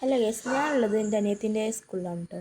അല്ല ഗൈസ്, ഞാനുള്ളത് എൻ്റെ അനിയത്തിൻ്റെ സ്കൂളിലാണ് കേട്ടോ.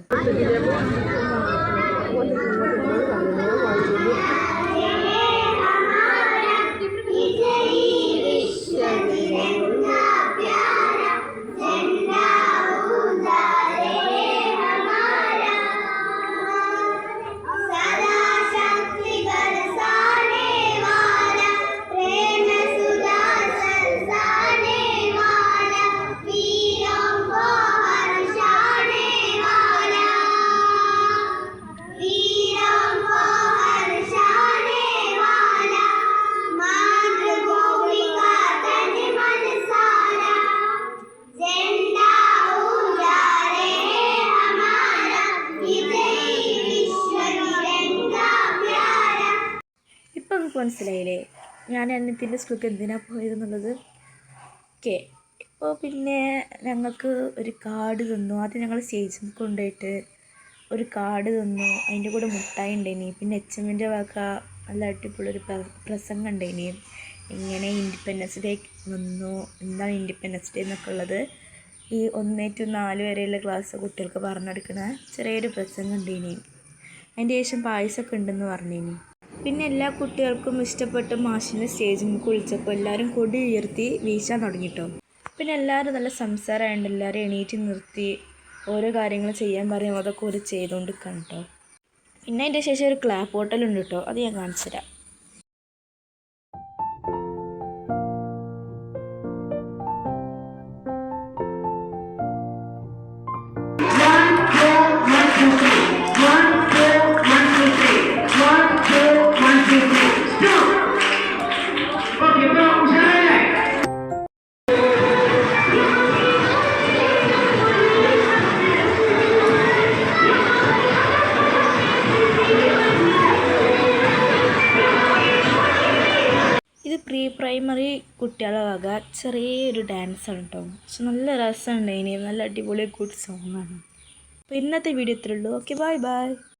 ഇപ്പം നമുക്ക് മനസ്സിലായില്ലേ ഞാൻ അനിയത്തിൻ്റെ സ്കൂൾക്ക് എന്തിനാണ് പോയതെന്നുള്ളത്. ഓക്കെ, ഇപ്പോൾ പിന്നെ ഞങ്ങൾക്ക് ഒരു കാർഡ് തന്നു. ആദ്യം ഞങ്ങൾ സ്റ്റേജിൽ കൊണ്ടുപോയിട്ട് ഒരു കാർഡ് തന്നു. അതിൻ്റെ കൂടെ മുട്ടായി ഉണ്ടായിനി. പിന്നെ HMൻ്റെ വക നല്ല അടിപൊളിയൊരു പ്രസംഗം ഉണ്ടായിനി. ഇങ്ങനെ ഇൻഡിപെൻഡൻസ് ഡേ വന്നു, എന്താണ് ഇൻഡിപെൻഡൻസ് ഡേ എന്നൊക്കെ ഉള്ളത് ഈ 1 to 4 വരെയുള്ള ക്ലാസ് കുട്ടികൾക്ക് പറഞ്ഞെടുക്കണ ചെറിയൊരു പ്രസംഗം ഉണ്ടായിനി. അതിൻ്റെ ശേഷം പായസമൊക്കെ ഉണ്ടെന്ന് പറഞ്ഞിനി. പിന്നെ എല്ലാ കുട്ടികൾക്കും ഇഷ്ടപ്പെട്ട് മാഷിനെ സ്റ്റേജിൽ വിളിച്ചപ്പോൾ എല്ലാവരും കൊടി ഉയർത്തി വീശാൻ തുടങ്ങിട്ടോ. പിന്നെ എല്ലാവരും നല്ല സംസാരമായുണ്ട്. എല്ലാവരും എണീറ്റ് നിർത്തി ഓരോ കാര്യങ്ങൾ ചെയ്യാൻ പറയുമ്പോൾ അതൊക്കെ ഒരു ചെയ്തുകൊണ്ട് നിൽക്കണം കേട്ടോ. പിന്നെ അതിൻ്റെ ശേഷം ഒരു ക്ലാപ്പ് ഹോട്ടലുണ്ട് കേട്ടോ, അത് ഞാൻ കാണിച്ചു തരാം. ഇത് പ്രീ പ്രൈമറി കുട്ടികളുടെ വക ചെറിയൊരു ഡാൻസാണ് കേട്ടോ. പക്ഷെ നല്ല രസമുണ്ട്. ഇനി നല്ല അടിപൊളി ഗുഡ് സോങ്ങാണ്. അപ്പോൾ ഇന്നത്തെ വീഡിയോ ഇത്രയേ ഉള്ളൂ. Okay, bye bye.